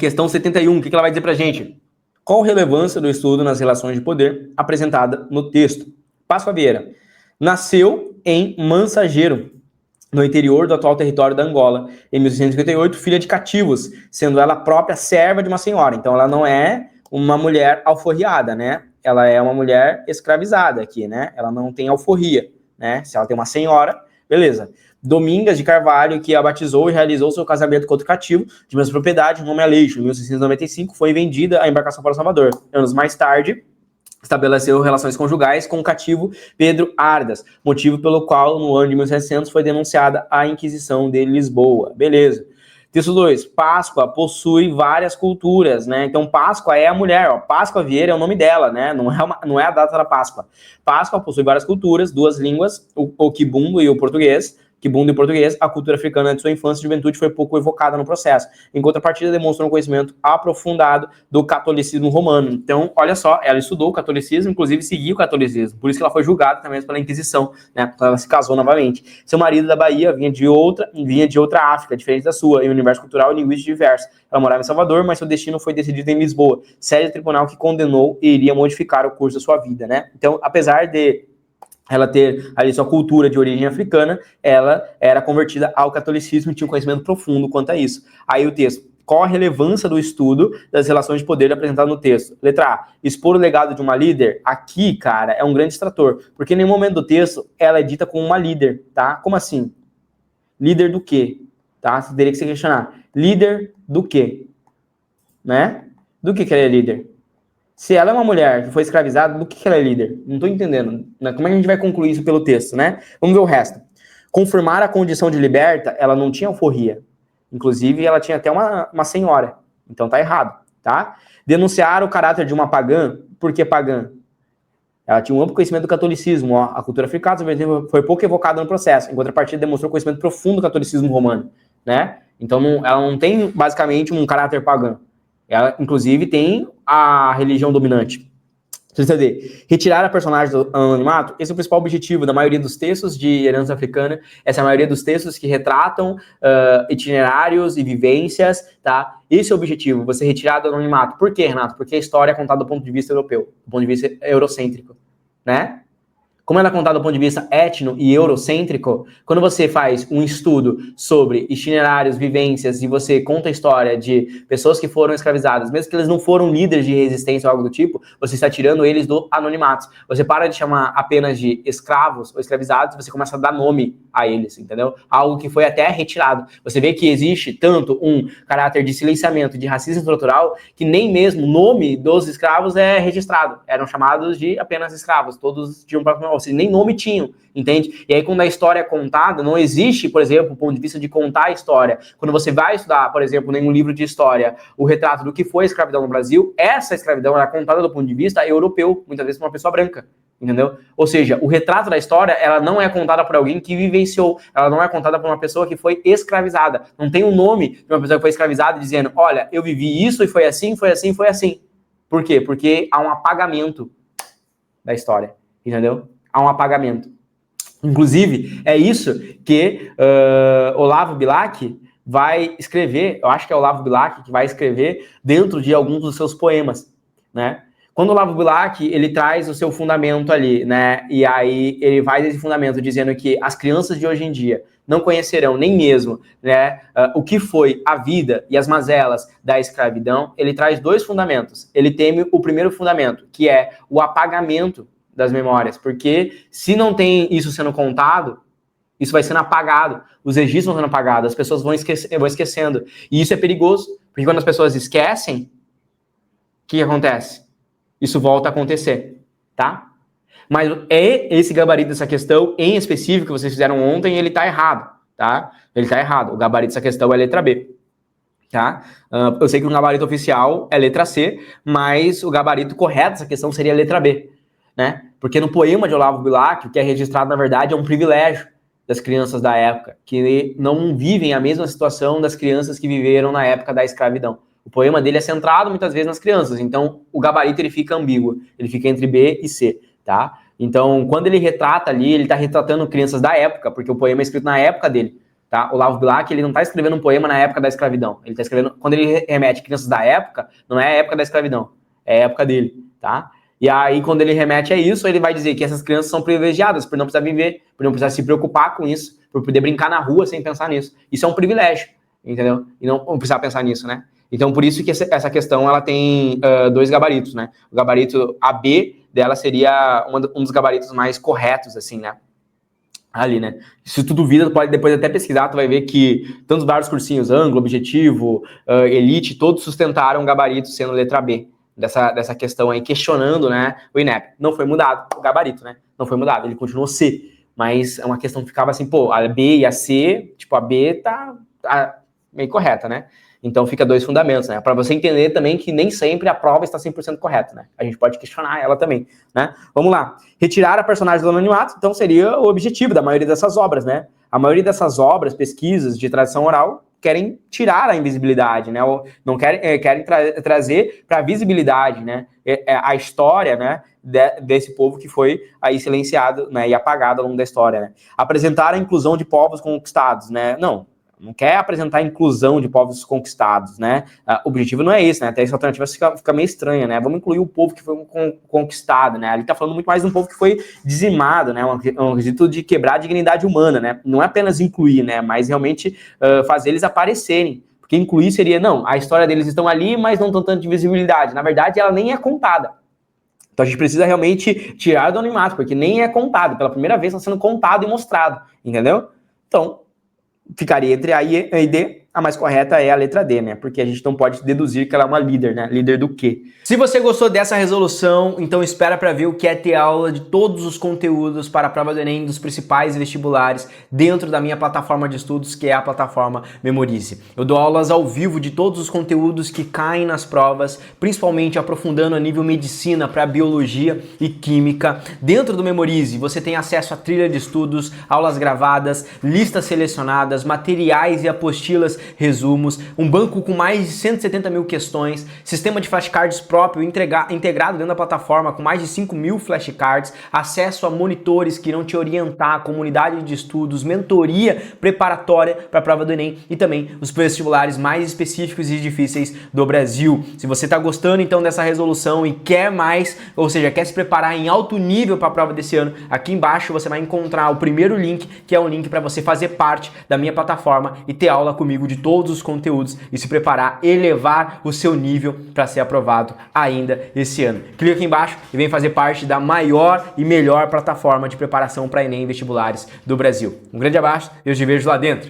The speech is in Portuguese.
Questão 71, o que ela vai dizer pra gente? Qual a relevância do estudo nas relações de poder apresentada no texto? Páscoa Vieira nasceu em Mansageiro, no interior do atual território da Angola, em 1658, filha de cativos, sendo ela própria serva de uma senhora. Então ela não é uma mulher alforriada, né? Ela é uma mulher escravizada aqui, né? Ela não tem alforria, né? Se ela tem uma senhora, beleza. Domingas de Carvalho, que a batizou e realizou seu casamento com outro cativo, de mesma propriedade, nome Aleixo, em 1695, foi vendida a embarcação para Salvador. Anos mais tarde, estabeleceu relações conjugais com o cativo Pedro Ardas, motivo pelo qual, no ano de 1700, foi denunciada a Inquisição de Lisboa. Beleza. Texto 2. Páscoa possui várias culturas, né? Então, Páscoa é a mulher, ó. Páscoa Vieira é o nome dela, né? Não é a data da Páscoa. Páscoa possui várias culturas, duas línguas, o quibundo e o português. Quibundo e português, a cultura africana de sua infância e juventude foi pouco evocada no processo. Em contrapartida, demonstrou um conhecimento aprofundado do catolicismo romano. Então, olha só, ela estudou o catolicismo, inclusive seguiu o catolicismo. Por isso que ela foi julgada também pela Inquisição, né? Ela se casou novamente. Seu marido da Bahia vinha de outra África, diferente da sua, em um universo cultural e linguístico diverso. Ela morava em Salvador, mas seu destino foi decidido em Lisboa. Sede do tribunal que condenou e iria modificar o curso da sua vida, né? Então, apesar de ela ter ali sua cultura de origem africana, ela era convertida ao catolicismo e tinha um conhecimento profundo quanto a isso. Aí o texto, qual a relevância do estudo das relações de poder apresentado no texto? Letra A, expor o legado de uma líder. Aqui, cara, é um grande distrator, porque em nenhum momento do texto ela é dita como uma líder, tá? Como assim? Líder do quê? Tá? Você teria que se questionar. Líder do quê? Né? Do que ela é líder? Se ela é uma mulher que foi escravizada, do que ela é líder? Não estou entendendo. Como é que a gente vai concluir isso pelo texto, né? Vamos ver o resto. Confirmar a condição de liberta, ela não tinha alforria. Inclusive, ela tinha até uma senhora. Então tá errado, tá? Denunciar o caráter de uma pagã. Por que pagã? Ela tinha um amplo conhecimento do catolicismo. Ó. A cultura africana foi pouco evocada no processo. Em contrapartida, demonstrou conhecimento profundo do catolicismo romano, né? Então, ela não tem, basicamente, um caráter pagã. Ela, inclusive, tem a religião dominante. Retirar a personagem do anonimato, esse é o principal objetivo da maioria dos textos de herança africana. Essa é a maioria dos textos que retratam itinerários e vivências, tá? Esse é o objetivo, você retirar do anonimato. Por quê, Renato? Porque a história é contada do ponto de vista europeu, do ponto de vista eurocêntrico, né? Como ela é contada do ponto de vista etno e eurocêntrico, quando você faz um estudo sobre itinerários, vivências, e você conta a história de pessoas que foram escravizadas, mesmo que eles não foram líderes de resistência ou algo do tipo, você está tirando eles do anonimato. Você para de chamar apenas de escravos ou escravizados, você começa a dar nome a eles, entendeu? Algo que foi até retirado. Você vê que existe tanto um caráter de silenciamento, de racismo estrutural, que nem mesmo o nome dos escravos é registrado. Eram chamados de apenas escravos, todos tinham próprio nome, nem nome tinham, entende? E aí quando a história é contada, não existe, por exemplo, o ponto de vista de contar a história. Quando você vai estudar, por exemplo, em um livro de história, o retrato do que foi a escravidão no Brasil, essa escravidão era contada do ponto de vista europeu, muitas vezes por uma pessoa branca, entendeu? Ou seja, o retrato da história, ela não é contada por alguém que vivenciou, ela não é contada por uma pessoa que foi escravizada. Não tem um nome de uma pessoa que foi escravizada dizendo, olha, eu vivi isso e foi assim, foi assim, foi assim. Por quê? Porque há um apagamento da história, entendeu? Há um apagamento. Inclusive, é isso que Olavo Bilac vai escrever, eu acho que é Olavo Bilac que vai escrever dentro de alguns dos seus poemas, né? Quando o Olavo Bilac, ele traz o seu fundamento ali, né? E aí ele vai desse fundamento dizendo que as crianças de hoje em dia não conhecerão nem mesmo, né, o que foi a vida e as mazelas da escravidão. Ele traz dois fundamentos. Ele teme o primeiro fundamento, que é o apagamento das memórias, porque se não tem isso sendo contado, isso vai sendo apagado, os registros vão sendo apagados, as pessoas vão esquecendo, e isso é perigoso, porque quando as pessoas esquecem, o que acontece? Isso volta a acontecer, tá? Mas esse gabarito dessa questão, em específico, que vocês fizeram ontem, ele tá errado, tá? Ele tá errado, o gabarito dessa questão é letra B, tá? Eu sei que o gabarito oficial é letra C, mas o gabarito correto dessa questão seria a letra B, né? Porque no poema de Olavo Bilac, o que é registrado, na verdade, é um privilégio das crianças da época, que não vivem a mesma situação das crianças que viveram na época da escravidão. O poema dele é centrado, muitas vezes, nas crianças, então o gabarito ele fica ambíguo, ele fica entre B e C, tá? Então, quando ele retrata ali, ele está retratando crianças da época, porque o poema é escrito na época dele, tá? O Olavo Bilac, ele não está escrevendo um poema na época da escravidão. Ele está escrevendo, quando ele remete crianças da época, não é a época da escravidão, é a época dele, tá? E aí, quando ele remete a isso, ele vai dizer que essas crianças são privilegiadas por não precisar viver, por não precisar se preocupar com isso, por poder brincar na rua sem pensar nisso. Isso é um privilégio, entendeu? E não precisar pensar nisso, né? Então, por isso que essa questão, ela tem dois gabaritos, né? O gabarito AB dela seria um dos gabaritos mais corretos, assim, né? Ali, né? Se tu duvida, tu pode depois até pesquisar, tu vai ver que tantos vários cursinhos, Ângulo, Objetivo, Elite, todos sustentaram o gabarito sendo letra B. Dessa questão aí, questionando, né, o INEP. Não foi mudado o gabarito, né? Não foi mudado, ele continuou C. Mas é uma questão que ficava assim, pô, a B e a C, tipo, a B tá meio correta, né? Então fica dois fundamentos, né? Para você entender também que nem sempre a prova está 100% correta, né? A gente pode questionar ela também, né? Vamos lá. Retirar a personagem do anonimato, então seria o objetivo da maioria dessas obras, né? A maioria dessas obras, pesquisas de tradição oral, querem tirar a invisibilidade, né? Ou não querem trazer para a visibilidade, né? A história, né? Desse povo que foi aí silenciado, né? E apagado ao longo da história, né? Apresentar a inclusão de povos conquistados, né? Não quer apresentar a inclusão de povos conquistados, né? O objetivo não é esse, né? Até essa alternativa fica meio estranha, né? Vamos incluir o povo que foi conquistado, né? Ali tá falando muito mais de um povo que foi dizimado, né? Um quesito de quebrar a dignidade humana, né? Não é apenas incluir, né? Mas realmente fazer eles aparecerem. Porque incluir seria, não, a história deles estão ali, mas não tão tanto de visibilidade. Na verdade, ela nem é contada. Então a gente precisa realmente tirar do anonimato, porque nem é contado. Pela primeira vez está sendo contado e mostrado, entendeu? Então, ficaria entre A e D, a mais correta é a letra D, né? Porque a gente não pode deduzir que ela é uma líder, né? Líder do quê? Se você gostou dessa resolução, então espera para ver o que é ter aula de todos os conteúdos para a prova do Enem dos principais vestibulares dentro da minha plataforma de estudos, que é a plataforma Memorize. Eu dou aulas ao vivo de todos os conteúdos que caem nas provas, principalmente aprofundando a nível medicina para biologia e química. Dentro do Memorize, você tem acesso a trilha de estudos, aulas gravadas, listas selecionadas, materiais e apostilas, resumos, um banco com mais de 170 mil questões, sistema de flashcards próprio integrado dentro da plataforma com mais de 5 mil flashcards, acesso a monitores que irão te orientar, comunidade de estudos, mentoria preparatória para a prova do Enem e também os vestibulares mais específicos e difíceis do Brasil. Se você está gostando então dessa resolução e quer mais, ou seja, quer se preparar em alto nível para a prova desse ano, aqui embaixo você vai encontrar o primeiro link, que é um link para você fazer parte da minha plataforma e ter aula comigo de todos os conteúdos e se preparar, elevar o seu nível para ser aprovado ainda esse ano. Clica aqui embaixo e vem fazer parte da maior e melhor plataforma de preparação para Enem e vestibulares do Brasil. Um grande abraço e eu te vejo lá dentro.